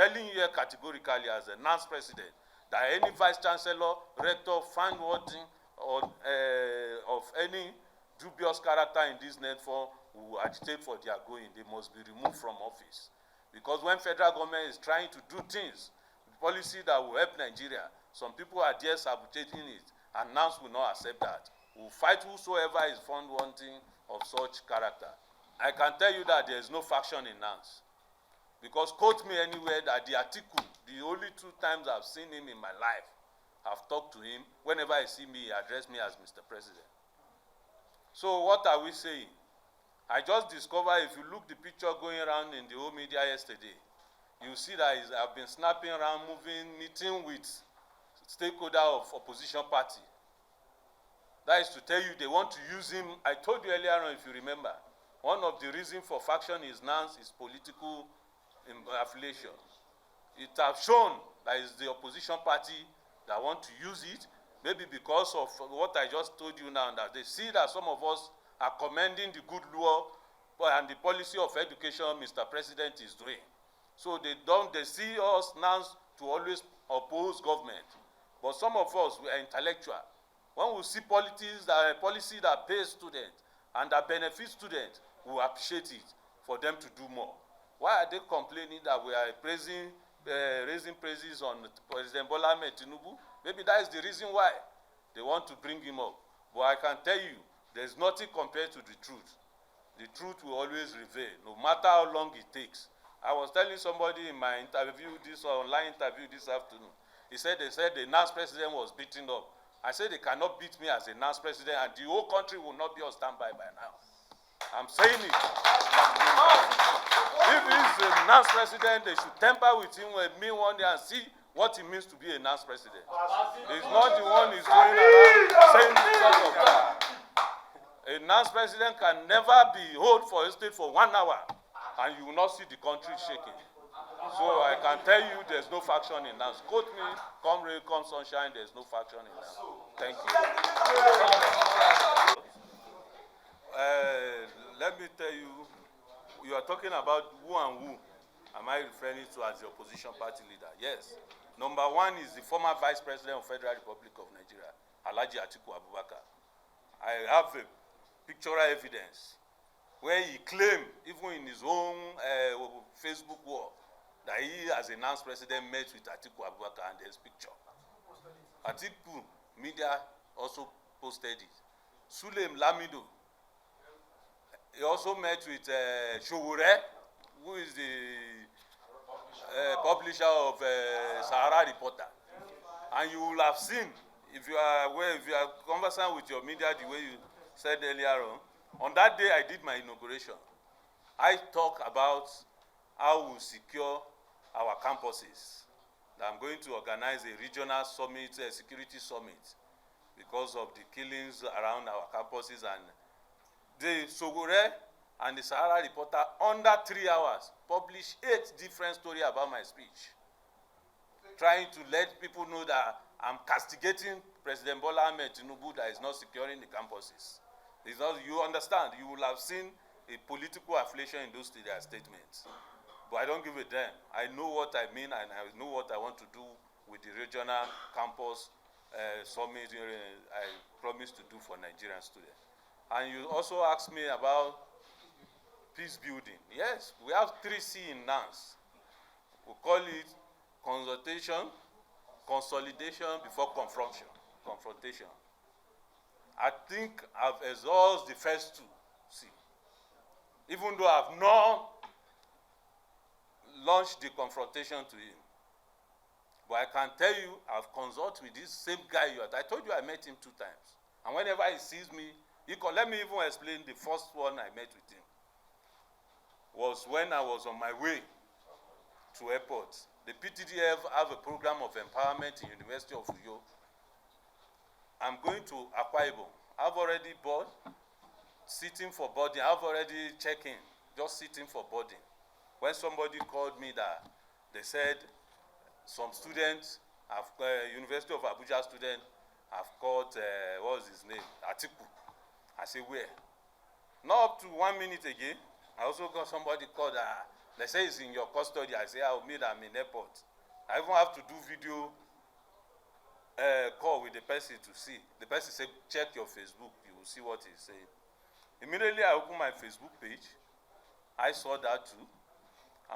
telling you here categorically as a NANS president that any vice chancellor, rector, find wording or of any dubious character in this network who agitate for their going, they must be removed from office. Because when federal government is trying to do things, policy that will help Nigeria, some people are there sabotaging it, and NANS will not accept that. We will fight whosoever is found wanting of such character. I can tell you that there is no faction in NANS. Because quote me anywhere that the Atiku, the only 2 times I've seen him in my life, I've talked to him. Whenever I see me, he addressed me as Mr. President. So what are we saying? I just discovered, if you look the picture going around in the whole media yesterday, you see that I've been snapping around, moving, meeting with stakeholder of opposition party. That is to tell you they want to use him. I told you earlier on, if you remember, one of the reasons for faction is NANS is political affiliation. It has shown that it's the opposition party that want to use it, maybe because of what I just told you now, that they see that some of us are commending the good law and the policy of education Mr. President is doing. So they see us now to always oppose government. But some of us, we are intellectual. When we see policy that pays students and that benefits students, we appreciate it for them to do more. Why are they complaining that we are raising praises on President Bola Ahmed Tinubu? Maybe that is the reason why they want to bring him up. But I can tell you, there's nothing compared to the truth. The truth will always prevail, no matter how long it takes. I was telling somebody in my interview, this online interview this afternoon, they said the NANS president was beaten up. I said they cannot beat me as a NANS president, and the whole country will not be on standby by now. I'm saying it. If he's a NANS president, they should temper with him with me one day and see what it means to be a NANS president. He's not the one who's going around saying sort of that. A NANS president can never be held for a state for 1 hour, and you will not see the country shaking. So I can tell you there's no faction in NANS. Quote me, come rain, come sunshine, there's no faction in NANS. Thank you. Let me tell you, you are talking about who and who am I referring to as the opposition party leader? Yes. Number 1 is the former Vice President of Federal Republic of Nigeria, Alhaji Atiku Abubakar. I have a pictorial evidence where he claimed, even in his own Facebook wall, that he, as a NANS president, met with Atiku Abubakar, and there's picture. Atiku media also posted it. Lamido, he also met with Sowore, who is the publisher of Sahara reporter. And you will have seen, if you are aware, if you are conversant with your media the way you said earlier on that day I did my inauguration, I talk about how we secure our campuses. I'm going to organize a regional summit, a security summit, because of the killings around our campuses. And the Sowore and the Sahara reporter, under 3 hours, published 8 different stories about my speech, trying to let people know that I'm castigating President Bola Ahmed Tinubu that is not securing the campuses. It's not, you understand, you will have seen a political affiliation in those statements. But I don't give a damn. I know what I mean, and I know what I want to do with the regional campus summit I promised to do for Nigerian students. And you also asked me about peace building. Yes, we have 3C in NANS. We call it consultation, consolidation before confrontation. I think I've exhausted the first 2. See, even though I've not launched the confrontation to him, but I can tell you I've consulted with this same guy. I told you I met him 2 times, and whenever he sees me, let me even explain. The first one I met with him was when I was on my way to airport. The PTDF have a program of empowerment in University of Uyo. I'm going to Akwa Ibom. I've already bought, sitting for boarding. I've already checked in, just sitting for boarding. When somebody called me that they said some students, University of Abuja student, have called, what was his name? Atiku. I say, where? Not up to 1 minute again. I also got somebody called, They say it's in your custody. I say, I'll meet them in airport. I even have to do video call with the person to see. The person said, check your Facebook. You will see what he's saying. Immediately, I opened my Facebook page. I saw that too.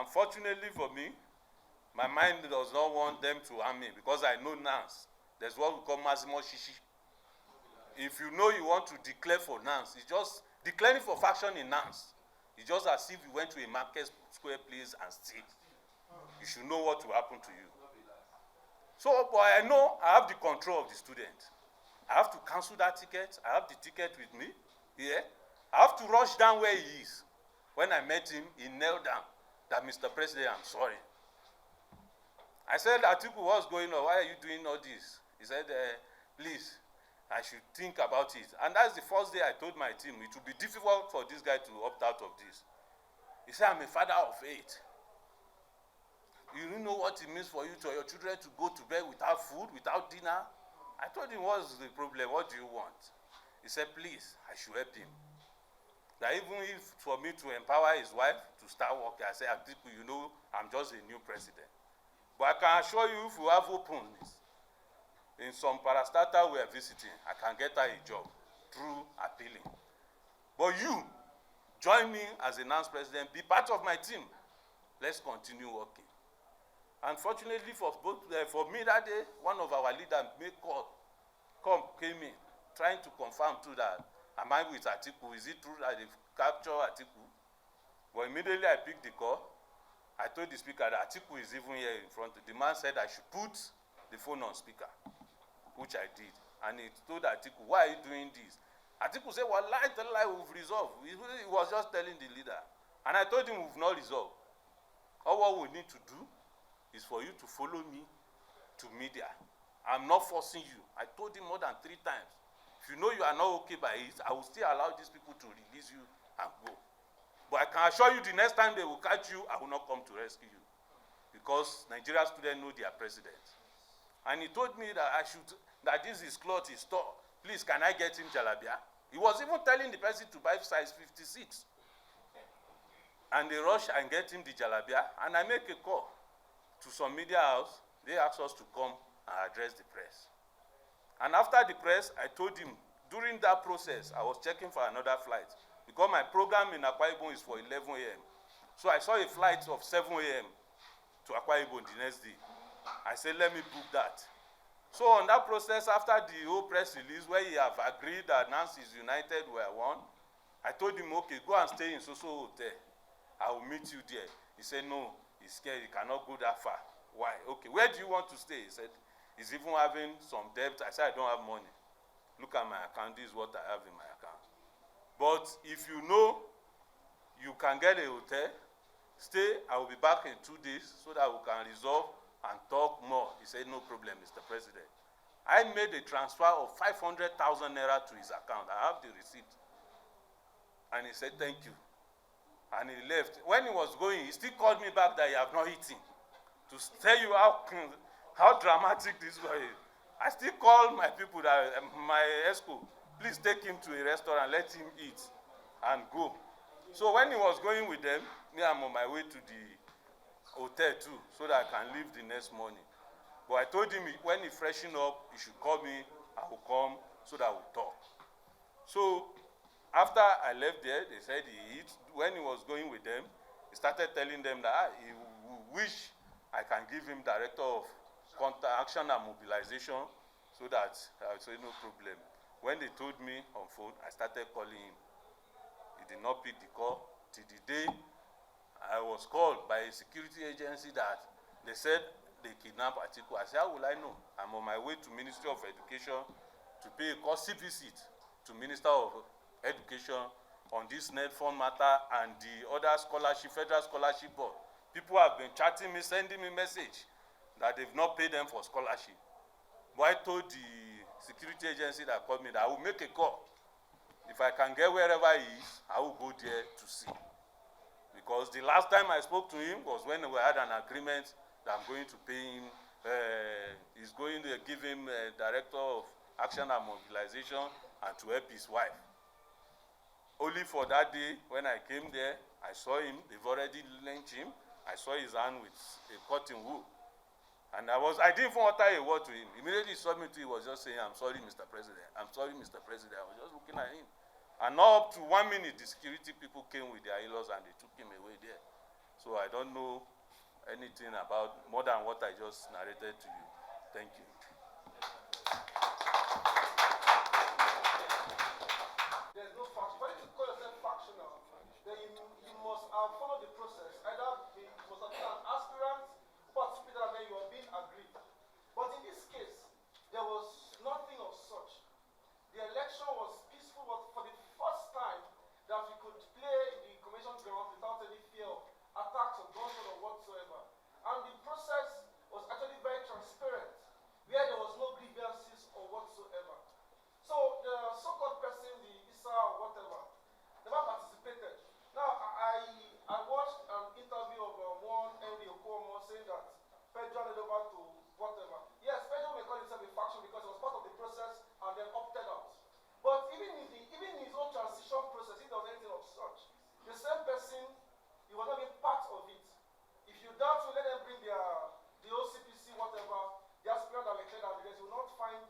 Unfortunately for me, my mind does not want them to harm me because I know NANS. There's what we call Massimo Shishi. If you know you want to declare for NANS, it's just declaring for faction in NANS. It's just as if you went to a market square place and steal. You should know what will happen to you. So, but I know I have the control of the student. I have to cancel that ticket. I have the ticket with me here. I have to rush down where he is. When I met him, he knelt down that, Mr. President, I'm sorry. I said, Atiku, what's going on? Why are you doing all this? He said, please, I should think about it. And that's the first day I told my team, it will be difficult for this guy to opt out of this. He said, I'm a father of 8. You don't know what it means for you to your children to go to bed without food, without dinner? I told him, what's the problem? What do you want? He said, please, I should help him. That even if for me to empower his wife to start working, I said, Atiku, you know, I'm just a new president. But I can assure you, if you have openness, in some parastatal we are visiting, I can get her a job through appealing. But you, join me as a NANS president, be part of my team. Let's continue working. Unfortunately for me that day, one of our leaders came in, trying to confirm too that, am I with Atiku? Is it true that they've captured Atiku? But immediately I picked the call. I told the speaker that Atiku is even here in front. The man said I should put the phone on speaker, which I did. And he told Atiku, why are you doing this? Atiku said, well, lie, we've resolved. He was just telling the leader. And I told him we've not resolved. All what we need to do is for you to follow me to media. I'm not forcing you. I told him more than 3 times. If you know you are not okay by it, I will still allow these people to release you and go. But I can assure you the next time they will catch you, I will not come to rescue you. Because Nigeria students know their president. And he told me that that this is cloth, his store. Please, can I get him jalabia? He was even telling the person to buy size 56. And they rush and get him the jalabia, and I make a call to some media house. They asked us to come and address the press. And after the press, I told him, during that process, I was checking for another flight. Because my program in Akwa Ibom is for 11 a.m. So I saw a flight of 7 a.m. to Akwa Ibom the next day. I said, let me book that. So on that process, after the whole press release, where he have agreed that NANS is united, we are one, I told him, okay, go and stay in so-so hotel. I will meet you there. He said, no, he's scared, he cannot go that far. Why? Okay, where do you want to stay? He said, he's even having some debt. I said, I don't have money. Look at my account, this is what I have in my account. But if you know you can get a hotel, stay, I will be back in 2 days so that we can resolve and talk more. He said, no problem, Mr. President. I made a transfer of 500,000 naira to his account. I have the receipt. And he said, thank you. And he left. When he was going, he still called me back that he have not eaten. To tell you how dramatic this was. I still call my people, my ESCO, please take him to a restaurant, let him eat and go. So when he was going with them, me, I'm on my way to the hotel too, so that I can leave the next morning. But I told him when he freshen up, he should call me, I will come so that we'll talk. So after I left there, they said when he was going with them, he started telling them that he wish I can give him director of action and mobilization, so that I said no problem. When they told me on phone, I started calling him. He did not pick the call till the day I was called by a security agency that they said they kidnapped Atiku. I said, how will I know? I'm on my way to Ministry of Education to pay a courtesy visit to Minister of Education on this net fund matter and the other scholarship, federal scholarship board. People have been chatting me, sending me message that they've not paid them for scholarship. But I told the security agency that called me that I will make a call. If I can get wherever he is, I will go there to see. Because the last time I spoke to him was when we had an agreement that I'm going to pay him, he's going to give him director of action and mobilization and to help his wife. Only for that day, when I came there, I saw him, they've already lynched him. I saw his hand with a cotton wool. And I didn't even utter a word to him. Immediately he saw me too, he was just saying, I'm sorry, Mr. President. I'm sorry, Mr. President. I was just looking at him. And up to 1 minute, the security people came with their halos and they took him away there. So I don't know anything about more than what I just narrated to you. Thank you. There's no faction. When you call yourself factional, then you must follow the process. Either you must have been an aspirant, participated, and then you are being agreed. But in this case, there was nothing of such. The election was peaceful, but for the first time that we could play the convention ground without any fear of attacks or gunshot or whatsoever. And the process was actually very transparent, where there was no grievances or whatsoever. So the so-called person, the ISA or whatever, never participated. Now, I watched an interview of one Henry Okuomo saying that Pedro handed over to whatever. Yes, Pedro may call himself a faction because it was part of the process and then opted out. But even in his own transition process, he does anything of such. The same person, he was not even part of it. If you doubt to let them bring the OCPC, whatever, the aspirant that were cleared out, because you will not find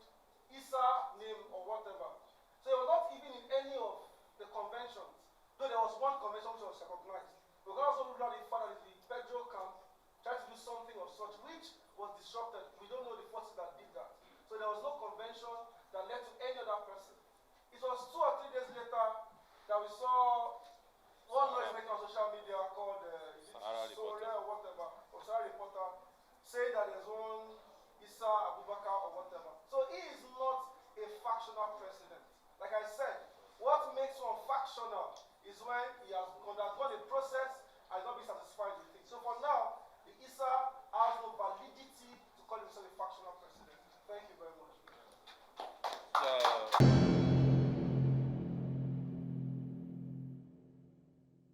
ISA name or whatever. So he was not even in any of the conventions, though there was one convention which was recognized. We can also rule out the fact that the Pedro camp tried to do something of such, which was disrupted. We don't know the forces that did that. So there was no convention that led to any other person. It was 2 or 3 days later that we saw one noise making on social media called Sowore or whatever, or Sahara reporter, saying that there's one Issa Abubakar or whatever. So he is not a factional president. Like I said, what makes one factional is when he has undergone a process and not been satisfied with it. So for now, the Issa